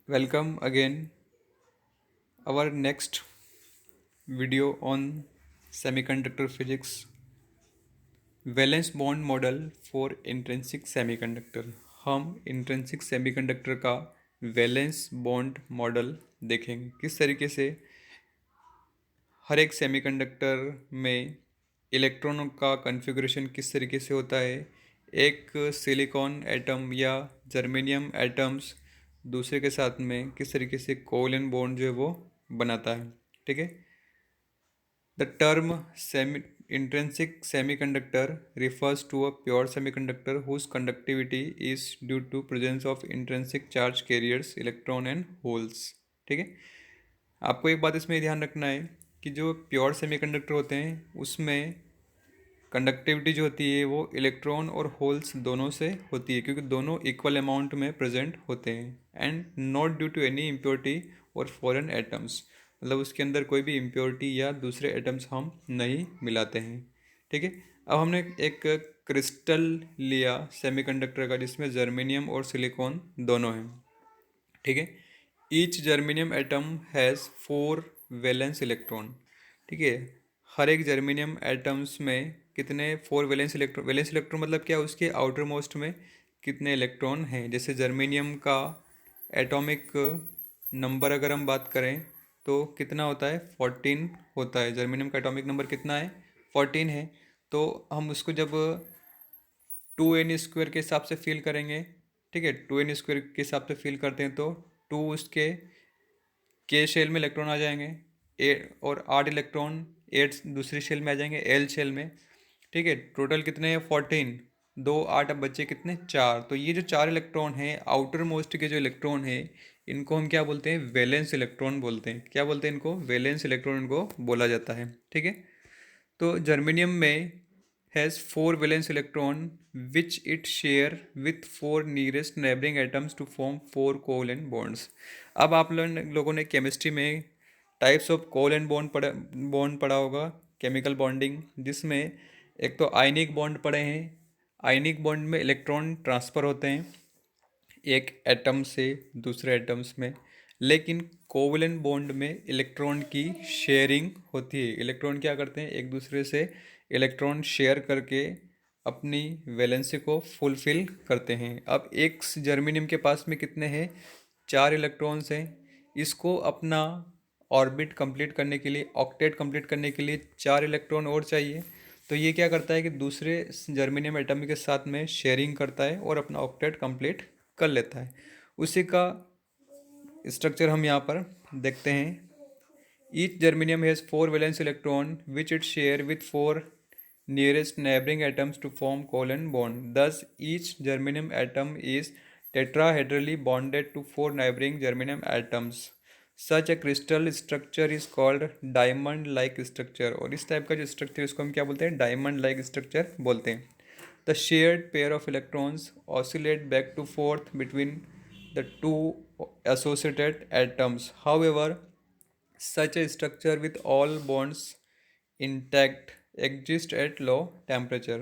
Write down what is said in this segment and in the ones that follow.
Welcome again. Our next video on semiconductor physics, valence bond model for intrinsic semiconductor. हम intrinsic semiconductor का valence bond model देखेंगे किस तरीके से हर एक सेमीकंडक्टर में इलेक्ट्रॉनों का कॉन्फ़िगरेशन किस तरीके से होता है। एक सिलिकॉन एटम या जर्मेनियम एटम्स दूसरे के साथ में किस तरीके से कोवलेंट बॉन्ड जो है वो बनाता है। ठीक है। The term intrinsic semiconductor refers to a pure semiconductor whose conductivity is due to presence of intrinsic charge carriers, electron and holes। ठीक है। आपको एक बात इसमें ध्यान रखना है कि जो प्योर सेमीकंडक्टर होते हैं उसमें कंडक्टिविटी जो होती है वो इलेक्ट्रॉन और होल्स दोनों से होती है, क्योंकि दोनों इक्वल अमाउंट में प्रेजेंट होते हैं and not due to any impurity और फॉरेन एटम्स। मतलब उसके अंदर कोई भी इम्प्योरिटी या दूसरे एटम्स हम नहीं मिलाते हैं। ठीक है। अब हमने एक क्रिस्टल लिया सेमीकंडक्टर का जिसमें जर्मेनियम और सिलिकॉन दोनों हैं। ठीक है। Each germanium atom has 4 valence electron. ठीक है। हर एक जर्मेनियम एटम्स में कितने 4 वैलेंस इलेक्ट्रॉन मतलब क्या, उसके आउटर मोस्ट में कितने इलेक्ट्रॉन हैं। जैसे जर्मेनियम का एटॉमिक नंबर अगर हम बात करें तो कितना होता है, 14 होता है। जर्मेनियम का एटॉमिक नंबर कितना है, 14 है। तो हम उसको जब 2n² के हिसाब से फिल करेंगे, ठीक है, 2n² के हिसाब से फिल करते हैं तो 2 उसके के शेल में इलेक्ट्रॉन आ जाएंगे, और 8 इलेक्ट्रॉन 8 दूसरी शेल में आ जाएंगे, एल शेल में। ठीक है। टोटल कितने हैं, 14। 2 8, अब बच्चे कितने, 4। तो ये जो 4 इलेक्ट्रॉन हैं, आउटर मोस्ट के जो इलेक्ट्रॉन हैं, इनको हम क्या बोलते हैं, वैलेंस इलेक्ट्रॉन बोलते हैं। क्या बोलते हैं इनको, वैलेंस इलेक्ट्रॉन इनको बोला जाता है। ठीक है। तो जर्मेनियम में has 4 valence electron which it share with 4 nearest neighbouring atoms to form 4 covalent bonds. अब आप लोगों ने केमिस्ट्री में टाइप्स ऑफ कोवलेंट बॉन्ड पढ़ा होगा, केमिकल बॉन्डिंग, जिसमें एक तो आयनिक बॉन्ड पढ़े हैं। आयनिक बॉन्ड में इलेक्ट्रॉन ट्रांसफ़र होते हैं एक एटम से दूसरे एटम्स में, लेकिन कोवलेंट बॉन्ड में इलेक्ट्रॉन की शेयरिंग होती है। इलेक्ट्रॉन क्या करते हैं, एक दूसरे से इलेक्ट्रॉन शेयर करके अपनी वैलेंसी को फुलफिल करते हैं। अब एक जर्मेनियम के पास में कितने हैं, 4 इलेक्ट्रॉन्स हैं। इसको अपना ऑर्बिट कंप्लीट करने के लिए, ऑक्टेट कंप्लीट करने के लिए 4 इलेक्ट्रॉन और चाहिए। तो ये क्या करता है कि दूसरे जर्मेनियम एटम के साथ में शेयरिंग करता है और अपना ऑक्टेट कंप्लीट कर लेता है। उसी का स्ट्रक्चर हम यहाँ पर देखते हैं। Each germanium has 4 valence electron which it share with 4 nearest neighboring atoms to form covalent bond. Thus, each germanium atom is tetrahedrally bonded to 4 neighboring germanium atoms. Such a crystal structure is called diamond-like structure। और इस type का जो structure इसको हम क्या बोलते हैं, diamond-like structure बोलते हैं। The shared pair of electrons oscillate back to forth between the two associated atoms. However, such a structure with all bonds intact exist at low temperature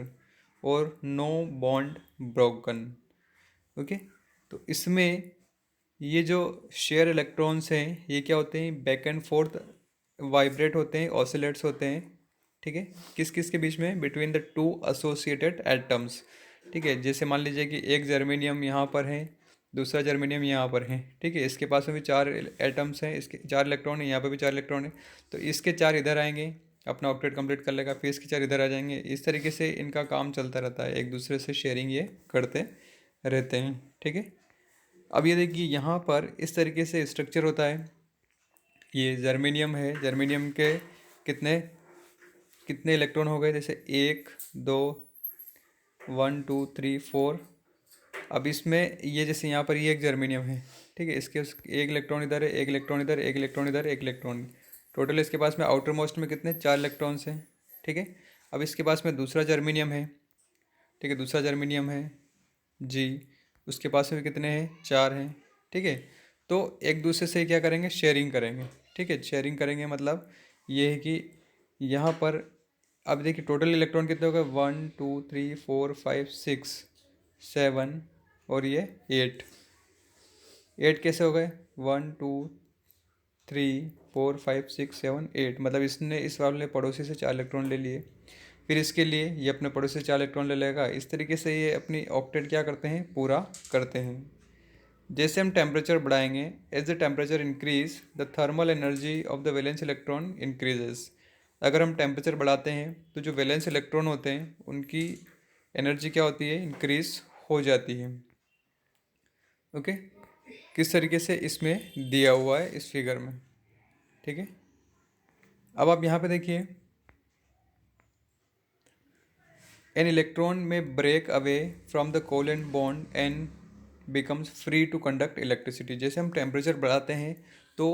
और no bond broken। ओके। तो इसमें ये जो share electrons हैं ये क्या होते हैं, बैक एंड फोर्थ वाइब्रेट होते हैं, ऑसिलेट्स होते हैं। ठीक है। किस किस के बीच में, between the two associated atoms. ठीक है। जैसे मान लीजिए कि एक जर्मेनियम यहाँ पर है, दूसरा जर्मेनियम यहाँ पर है। ठीक है। इसके पास में भी 4 एटम्स हैं, इसके 4 इलेक्ट्रॉन है, यहाँ पर भी 4 इलेक्ट्रॉन है। तो इसके 4 इधर आएंगे, अपना ऑक्टेट कंप्लीट कर लेगा, फिर इसके 4 इधर आ जाएंगे। इस तरीके से इनका काम चलता रहता है, एक दूसरे से शेयरिंग ये करते रहते हैं। ठीक है। अब ये देखिए यहाँ पर इस तरीके से स्ट्रक्चर होता है। ये जर्मेनियम है, जर्मेनियम के कितने कितने इलेक्ट्रॉन हो गए, जैसे 1 2 1 2 3 4। अब इसमें ये जैसे यहाँ पर ये एक जर्मेनियम है। ठीक है। इसके एक इलेक्ट्रॉन इधर है, एक इलेक्ट्रॉन इधर, एक इलेक्ट्रॉन इधर, एक इलेक्ट्रॉन। टोटल इसके पास में आउटर मोस्ट में कितने, 4 इलेक्ट्रॉन्स हैं। ठीक है। अब इसके पास में दूसरा जर्मेनियम है। ठीक है। दूसरा जर्मेनियम है जी, उसके पास में कितने हैं, 4 हैं। ठीक है। तो एक दूसरे से क्या करेंगे, शेयरिंग करेंगे। ठीक है। शेयरिंग करेंगे मतलब ये है कि यहाँ पर अब देखिए टोटल इलेक्ट्रॉन कितने हो गए, 1 2 3 4 5 6 7 और ये 8। 8 कैसे हो गए, 1 2 3 4 5 6 7 8, मतलब इसने इस वाले ने पड़ोसी से 4 इलेक्ट्रॉन ले लिए, फिर इसके लिए ये अपने पड़ोसी से 4 इलेक्ट्रॉन ले लेगा। इस तरीके से ये अपनी ऑक्टेट क्या करते हैं, पूरा करते हैं। जैसे हम टेम्परेचर बढ़ाएंगे, as the temperature increase the thermal energy of the valence electron increases. अगर हम टेम्परेचर बढ़ाते हैं तो जो वैलेंस इलेक्ट्रॉन होते हैं उनकी एनर्जी क्या होती है, इंक्रीज हो जाती है। ओके, किस तरीके से इसमें दिया हुआ है इस फिगर में, ठीक है। अब आप यहाँ पे देखिए, an electron may break away from the covalent bond and becomes free to conduct electricity. जैसे हम टेम्परेचर बढ़ाते हैं तो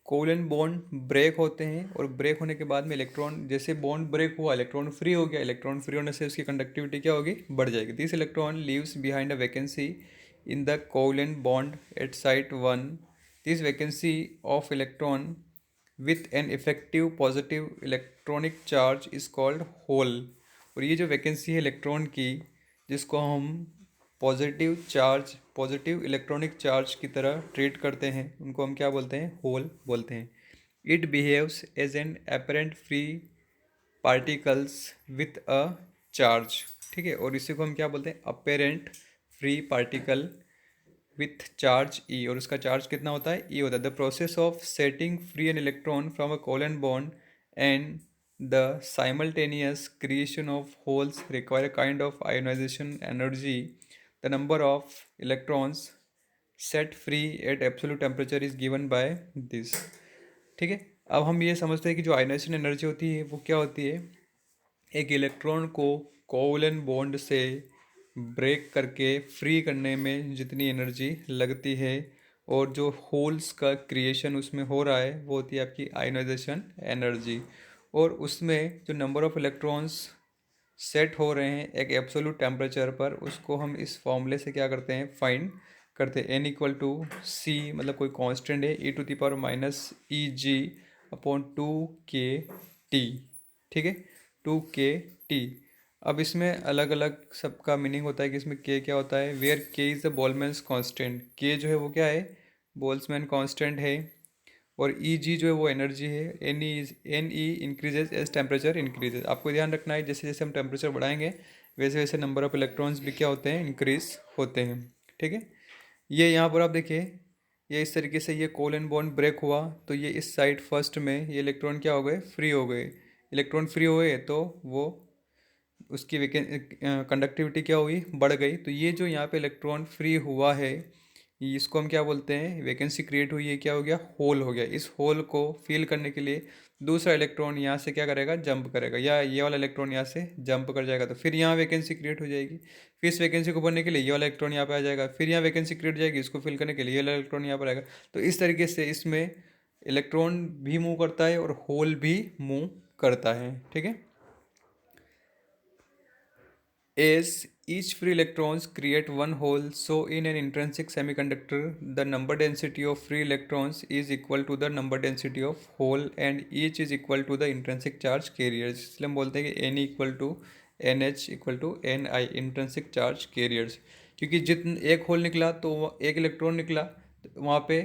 कोवेलेंट बॉन्ड ब्रेक होते हैं, और ब्रेक होने के बाद में इलेक्ट्रॉन, जैसे बॉन्ड ब्रेक हुआ इलेक्ट्रॉन फ्री हो गया, इलेक्ट्रॉन फ्री होने से उसकी कंडक्टिविटी क्या होगी, बढ़ जाएगी। This electron leaves behind a vacancy in the covalent bond at site 1। This vacancy of electron with an effective positive electronic charge is called hole. और ये जो वैकेंसी है इलेक्ट्रॉन की, जिसको हम positive charge, positive electronic charge की तरह treat करते हैं, उनको हम क्या बोलते हैं, होल बोलते हैं। It behaves as an apparent free particles with a charge, ठीक है। और इसी को हम क्या बोलते हैं, apparent free particle with charge e, और उसका चार्ज कितना होता है, ई होता है। The process of setting free an electron from a covalent bond and the simultaneous creation of holes require a kind of ionisation energy. The number of electrons set free at absolute temperature is given by this, ठीक है। अब हम ये समझते हैं कि जो ionisation energy होती है वो क्या होती है, एक इलेक्ट्रॉन को कोवेलेंट बॉन्ड से ब्रेक करके फ्री करने में जितनी एनर्जी लगती है, और जो होल्स का क्रिएशन उसमें हो रहा है, वो होती है आपकी आयोनाइजेशन एनर्जी। और उसमें जो नंबर ऑफ इलेक्ट्रॉन्स सेट हो रहे हैं एक एब्सोल्यूट टेम्परेचर पर, उसको हम इस फॉर्मूले से क्या करते हैं, फाइंड करते हैं। एन इक्वल टू सी, मतलब कोई कांस्टेंट है, e to the power minus e g upon 2 k T, ठीक है, 2 k T। अब इसमें अलग अलग सबका मीनिंग होता है कि इसमें के क्या होता है, वेयर के इज़ द बोल्ट्जमैन कांस्टेंट। के जो है वो क्या है, बोल्ट्जमैन कांस्टेंट है। और ई जी जो है वो एनर्जी है। N e increases as temperature increases. आपको ध्यान रखना है, जैसे जैसे हम टेम्परेचर बढ़ाएंगे वैसे वैसे नंबर ऑफ इलेक्ट्रॉन्स भी क्या होते हैं, इंक्रीज होते हैं, ठीक है। ये यहाँ पर आप देखिए, ये इस तरीके से ये कोवेलेंट बॉन्ड ब्रेक हुआ तो ये इस साइड फर्स्ट में ये इलेक्ट्रॉन क्या हो गए, फ्री हो गए। इलेक्ट्रॉन फ्री हुए तो वो उसकी कंडक्टिविटी क्या हुई, बढ़ गई। तो ये जो यहाँ पे इलेक्ट्रॉन फ्री हुआ है, इसको हम क्या बोलते हैं, वैकेंसी क्रिएट हुई है, क्या हो गया, होल हो गया। इस होल को फिल करने के लिए दूसरा इलेक्ट्रॉन यहाँ से क्या करेगा, जंप करेगा, या ये वाला इलेक्ट्रॉन यहाँ से जंप कर जाएगा, तो फिर यहाँ वैकेंसी क्रिएट हो जाएगी। फिर इस वैकेंसी को भरने के लिए ये वाला इलेक्ट्रॉन यहाँ पे आ जाएगा, फिर यहाँ वैकेंसी क्रिएट हो जाएगी, इसको फिल करने के लिए ये वाला इलेक्ट्रॉन यहाँ पर आएगा। तो इस तरीके से इसमें इलेक्ट्रॉन भी मूव करता है और होल भी मूव करता है, ठीक है। As each free electrons create one hole, so in an intrinsic semiconductor, the number density of free electrons is equal to the number density of hole, and each is equal to the intrinsic charge carriers. इसलिए हम बोलते हैं कि N equal to NH equal to NI, intrinsic charge carriers. क्योंकि जितन एक whole निकला तो एक इलेक्ट्रॉन निकला, तो वहाँ पे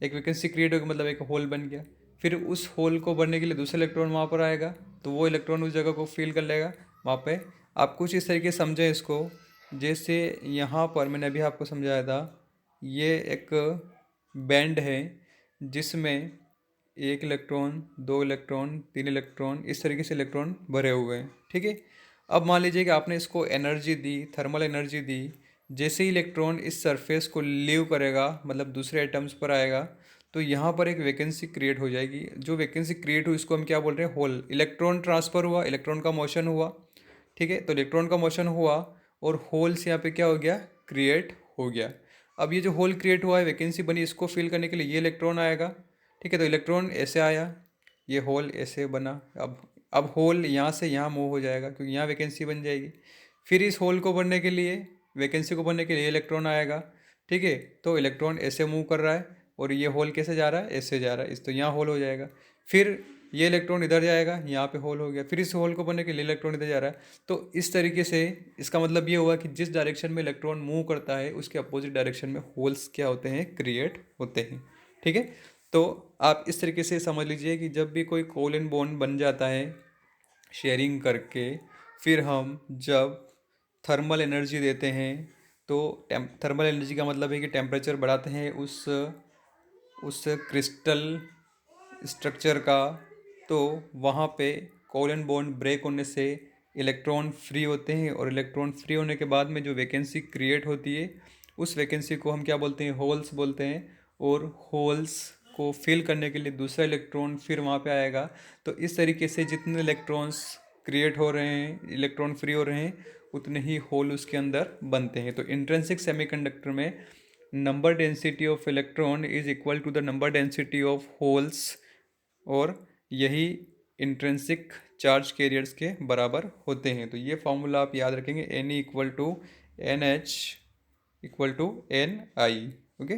एक वैकेंसी क्रिएट होगी, मतलब एक होल बन गया। फिर उस होल को भरने के लिए दूसरा इलेक्ट्रॉन वहाँ पर आएगा, तो वो इलेक्ट्रॉन उस जगह को फिल कर लेगा वहाँ पे। आप कुछ इस तरीके से समझें इसको, जैसे यहाँ पर मैंने अभी आपको समझाया था, ये एक बैंड है जिसमें एक इलेक्ट्रॉन, दो इलेक्ट्रॉन, तीन इलेक्ट्रॉन, इस तरीके से इलेक्ट्रॉन भरे हुए हैं, ठीक है। अब मान लीजिए कि आपने इसको एनर्जी दी, थर्मल एनर्जी दी। जैसे ही इलेक्ट्रॉन इस सरफेस को लीव करेगा, मतलब दूसरे एटम्स पर आएगा, तो यहाँ पर एक वैकेंसी क्रिएट हो जाएगी। जो वैकेंसी क्रिएट हुई इसको हम क्या बोल रहे हैं, होल। इलेक्ट्रॉन ट्रांसफ़र हुआ, इलेक्ट्रॉन का मोशन हुआ, ठीक है। तो इलेक्ट्रॉन का मोशन हुआ और होल्स यहाँ पे क्या हो गया, क्रिएट हो गया। अब ये जो होल क्रिएट हुआ है, वैकेंसी बनी, इसको फिल करने के लिए ये इलेक्ट्रॉन आएगा, ठीक है। तो इलेक्ट्रॉन ऐसे आया, ये होल ऐसे बना। अब होल यहाँ से यहाँ मूव हो जाएगा क्योंकि यहाँ वैकेंसी बन जाएगी। फिर इस होल को भरने के लिए, वैकेंसी को भरने के लिए इलेक्ट्रॉन आएगा, ठीक है। तो इलेक्ट्रॉन ऐसे मूव कर रहा है और ये होल कैसे जा रहा है, ऐसे जा रहा है, इस तो यहाँ होल हो जाएगा। फिर ये इलेक्ट्रॉन इधर जाएगा, यहाँ पे होल हो गया, फिर इस होल को बनने के लिए इलेक्ट्रॉन इधर जा रहा है। तो इस तरीके से इसका मतलब ये हुआ कि जिस डायरेक्शन में इलेक्ट्रॉन मूव करता है उसके अपोजिट डायरेक्शन में होल्स क्या होते हैं, क्रिएट होते हैं। ठीक है, तो आप इस तरीके से समझ लीजिए कि जब भी कोई कोवलेंट बॉन्ड बन जाता है शेयरिंग करके, फिर हम जब थर्मल एनर्जी देते हैं, तो थर्मल एनर्जी का मतलब है कि टेम्परेचर बढ़ाते हैं उस क्रिस्टल स्ट्रक्चर का, तो वहाँ पे कोवलेंट बॉन्ड ब्रेक होने से इलेक्ट्रॉन फ्री होते हैं, और इलेक्ट्रॉन फ्री होने के बाद में जो वैकेंसी क्रिएट होती है उस वैकेंसी को हम क्या बोलते हैं, होल्स बोलते हैं। और होल्स को फिल करने के लिए दूसरा इलेक्ट्रॉन फिर वहाँ पे आएगा। तो इस तरीके से जितने इलेक्ट्रॉन्स क्रिएट हो रहे हैं, इलेक्ट्रॉन फ्री हो रहे हैं, उतने ही होल उसके अंदर बनते हैं। तो इंट्रिंसिक सेमीकंडक्टर में number density of electron is equal to the number density of holes, और यही इंट्रिंसिक चार्ज कैरियर्स के बराबर होते हैं। तो ये फॉर्मूला आप याद रखेंगे, n e equal to n h equal to n i. Okay,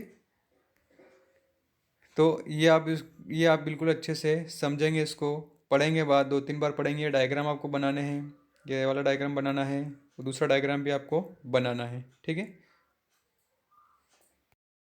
तो ये आप बिल्कुल अच्छे से समझेंगे, इसको पढ़ेंगे, बाद 2-3 बार पढ़ेंगे। डायग्राम आपको बनाने हैं, ये वाला डायग्राम बनाना है और दूसरा डायग्राम भी आपको बनाना है। ठीक है।